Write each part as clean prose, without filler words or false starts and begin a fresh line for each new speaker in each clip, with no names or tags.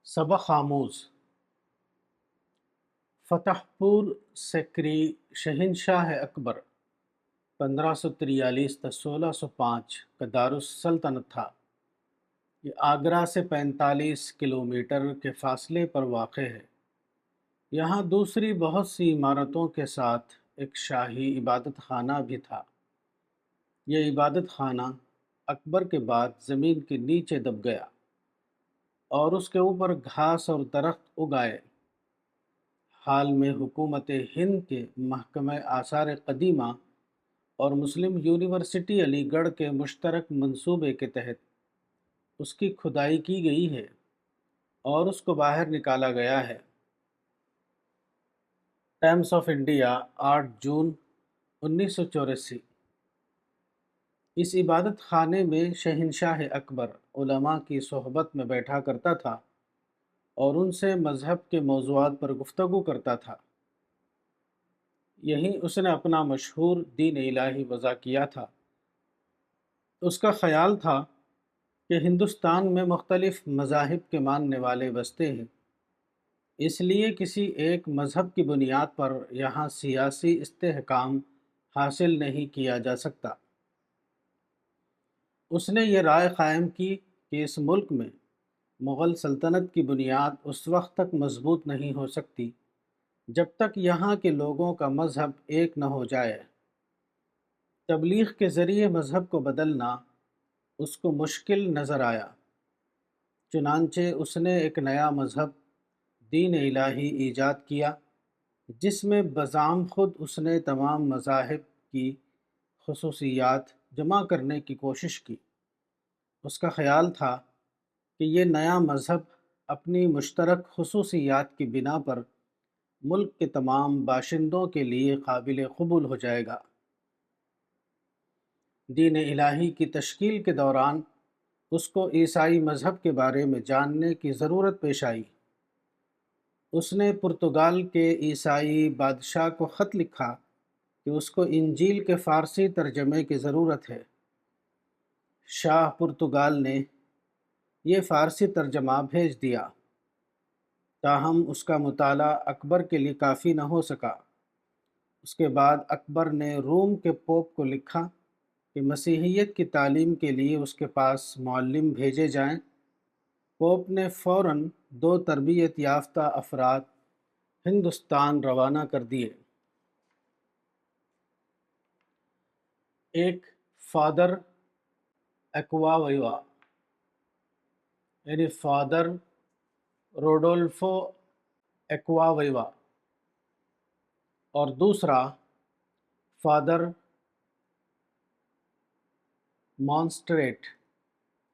سبق آموز فتح پور سیکری شہنشاہ اکبر 1543 تا 1605 کا دارالسلطنت تھا۔ یہ آگرہ سے 45 کلومیٹر کے فاصلے پر واقع ہے۔ یہاں دوسری بہت سی عمارتوں کے ساتھ ایک شاہی عبادت خانہ بھی تھا۔ یہ عبادت خانہ اکبر کے بعد زمین کے نیچے دب گیا اور اس کے اوپر گھاس اور درخت اگائے۔ حال میں حکومت ہند کے محکمہ آثار قدیمہ اور مسلم یونیورسٹی علی گڑھ کے مشترک منصوبے کے تحت اس کی کھدائی کی گئی ہے اور اس کو باہر نکالا گیا ہے۔ ٹائمز آف انڈیا 8 جون 1984۔ اس عبادت خانے میں شہنشاہ اکبر علماء کی صحبت میں بیٹھا کرتا تھا اور ان سے مذہب کے موضوعات پر گفتگو کرتا تھا۔ یہیں اس نے اپنا مشہور دین الہی وضع کیا تھا۔ اس کا خیال تھا کہ ہندوستان میں مختلف مذاہب کے ماننے والے بستے ہیں، اس لیے کسی ایک مذہب کی بنیاد پر یہاں سیاسی استحکام حاصل نہیں کیا جا سکتا۔ اس نے یہ رائے قائم کی کہ اس ملک میں مغل سلطنت کی بنیاد اس وقت تک مضبوط نہیں ہو سکتی جب تک یہاں کے لوگوں کا مذہب ایک نہ ہو جائے۔ تبلیغ کے ذریعے مذہب کو بدلنا اس کو مشکل نظر آیا، چنانچہ اس نے ایک نیا مذہب دین الہی ایجاد کیا جس میں بزعم خود اس نے تمام مذاہب کی خصوصیات جمع کرنے کی کوشش کی۔ اس کا خیال تھا کہ یہ نیا مذہب اپنی مشترک خصوصیات کی بنا پر ملک کے تمام باشندوں کے لیے قابل قبول ہو جائے گا۔ دین الہی کی تشکیل کے دوران اس کو عیسائی مذہب کے بارے میں جاننے کی ضرورت پیش آئی۔ اس نے پرتگال کے عیسائی بادشاہ کو خط لکھا کہ اس کو انجیل کے فارسی ترجمے کی ضرورت ہے۔ شاہ پرتگال نے یہ فارسی ترجمہ بھیج دیا، تاہم اس کا مطالعہ اکبر کے لیے کافی نہ ہو سکا۔ اس کے بعد اکبر نے روم کے پوپ کو لکھا کہ مسیحیت کی تعلیم کے لیے اس کے پاس معلم بھیجے جائیں۔ پوپ نے فوراً 2 تربیت یافتہ افراد ہندوستان روانہ کر دیے۔ ایک فادر ایکواویوا یعنی فادر روڈولفو ایکواویوا اور دوسرا فادر مونسٹریٹ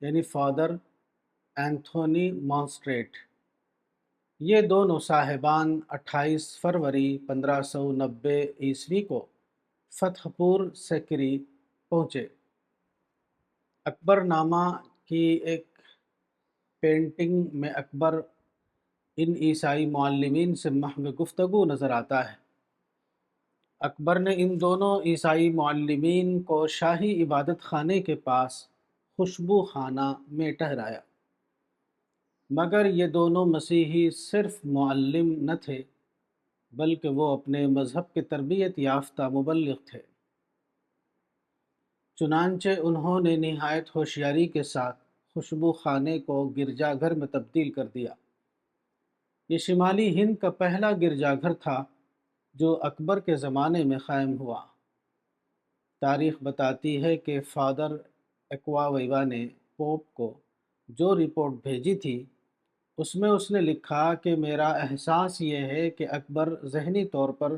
یعنی فادر اینتھونی مونسٹریٹ۔ یہ دونوں صاحبان 28 فروری 1590 عیسوی کو فتح پور سیکری پہنچے۔ اکبر نامہ کی ایک پینٹنگ میں اکبر ان عیسائی معلمین سے محو گفتگو نظر آتا ہے۔ اکبر نے ان دونوں عیسائی معلمین کو شاہی عبادت خانے کے پاس خوشبو خانہ میں ٹھہرایا، مگر یہ دونوں مسیحی صرف معلم نہ تھے بلکہ وہ اپنے مذہب کے تربیت یافتہ مبلغ تھے۔ چنانچہ انہوں نے نہایت ہوشیاری کے ساتھ خوشبو خانے کو گرجا گھر میں تبدیل کر دیا۔ یہ شمالی ہند کا پہلا گرجا گھر تھا جو اکبر کے زمانے میں قائم ہوا۔ تاریخ بتاتی ہے کہ فادر ایکواویوا نے پوپ کو جو رپورٹ بھیجی تھی اس میں اس نے لکھا کہ میرا احساس یہ ہے کہ اکبر ذہنی طور پر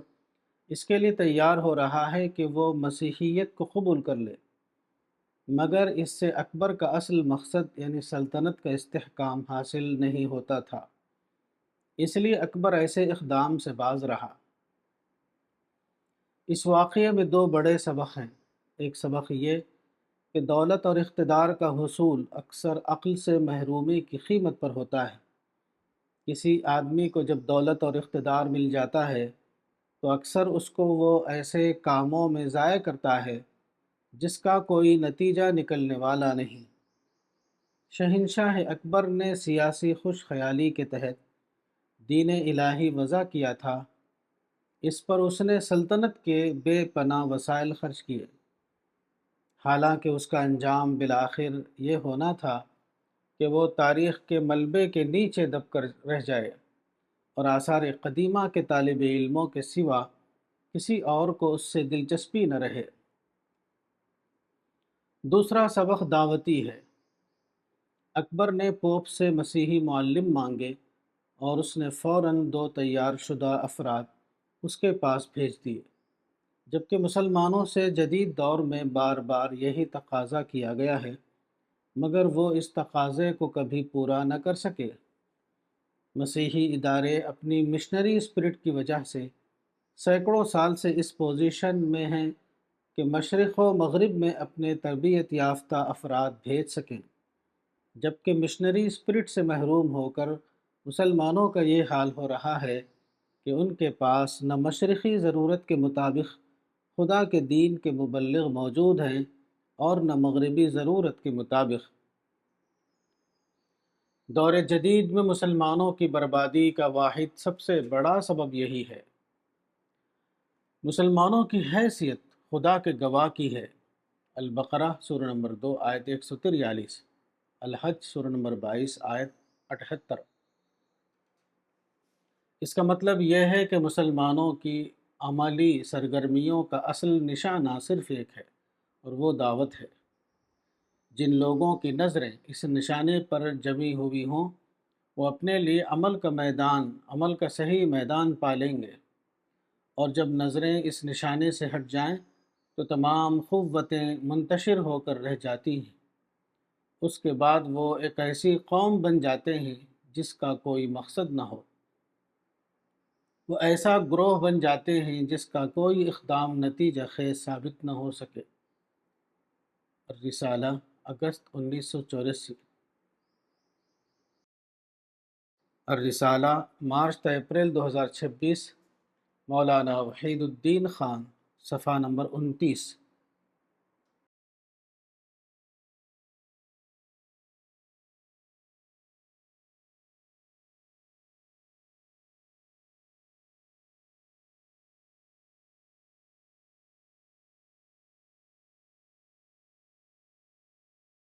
اس کے لیے تیار ہو رہا ہے کہ وہ مسیحیت کو قبول کر لے، مگر اس سے اکبر کا اصل مقصد یعنی سلطنت کا استحکام حاصل نہیں ہوتا تھا، اس لیے اکبر ایسے اقدام سے باز رہا۔ اس واقعے میں 2 بڑے سبق ہیں۔ ایک سبق یہ کہ دولت اور اقتدار کا حصول اکثر عقل سے محرومی کی قیمت پر ہوتا ہے۔ کسی آدمی کو جب دولت اور اقتدار مل جاتا ہے تو اکثر اس کو وہ ایسے کاموں میں ضائع کرتا ہے جس کا کوئی نتیجہ نکلنے والا نہیں۔ شہنشاہ اکبر نے سیاسی خوش خیالی کے تحت دین الہی وضع کیا تھا، اس پر اس نے سلطنت کے بے پناہ وسائل خرچ کیے، حالانکہ اس کا انجام بالآخر یہ ہونا تھا کہ وہ تاریخ کے ملبے کے نیچے دب کر رہ جائے اور آثار قدیمہ کے طالب علموں کے سوا کسی اور کو اس سے دلچسپی نہ رہے۔ دوسرا سبق دعوتی ہے۔ اکبر نے پوپ سے مسیحی معلم مانگے اور اس نے فوراً 2 تیار شدہ افراد اس کے پاس بھیج دیے، جبکہ مسلمانوں سے جدید دور میں بار بار یہی تقاضا کیا گیا ہے، مگر وہ اس تقاضے کو کبھی پورا نہ کر سکے۔ مسیحی ادارے اپنی مشنری اسپرٹ کی وجہ سے سینکڑوں سال سے اس پوزیشن میں ہیں کہ مشرق و مغرب میں اپنے تربیت یافتہ افراد بھیج سکیں، جبکہ مشنری اسپرٹ سے محروم ہو کر مسلمانوں کا یہ حال ہو رہا ہے کہ ان کے پاس نہ مشرقی ضرورت کے مطابق خدا کے دین کے مبلغ موجود ہیں اور نہ مغربی ضرورت کے مطابق۔ دور جدید میں مسلمانوں کی بربادی کا واحد سب سے بڑا سبب یہی ہے۔ مسلمانوں کی حیثیت خدا کے گواہ کی ہے۔ البقرہ سورہ نمبر 2 آیت 143، الحج سورہ نمبر 22 آیت 78۔ اس کا مطلب یہ ہے کہ مسلمانوں کی عملی سرگرمیوں کا اصل نشانہ صرف ایک ہے، اور وہ دعوت ہے۔ جن لوگوں کی نظریں اس نشانے پر جمی ہوئی ہوں، وہ اپنے لیے عمل کا صحیح میدان پالیں گے، اور جب نظریں اس نشانے سے ہٹ جائیں تو تمام قوتیں منتشر ہو کر رہ جاتی ہیں۔ اس کے بعد وہ ایک ایسی قوم بن جاتے ہیں جس کا کوئی مقصد نہ ہو۔ وہ ایسا گروہ بن جاتے ہیں جس کا کوئی اقدام نتیجہ خیز ثابت نہ ہو سکے۔ الرسالہ، اگست 1984۔ الرسالہ، مارچ تا اپریل 2026، مولانا وحید الدین خان، صفحہ نمبر 29۔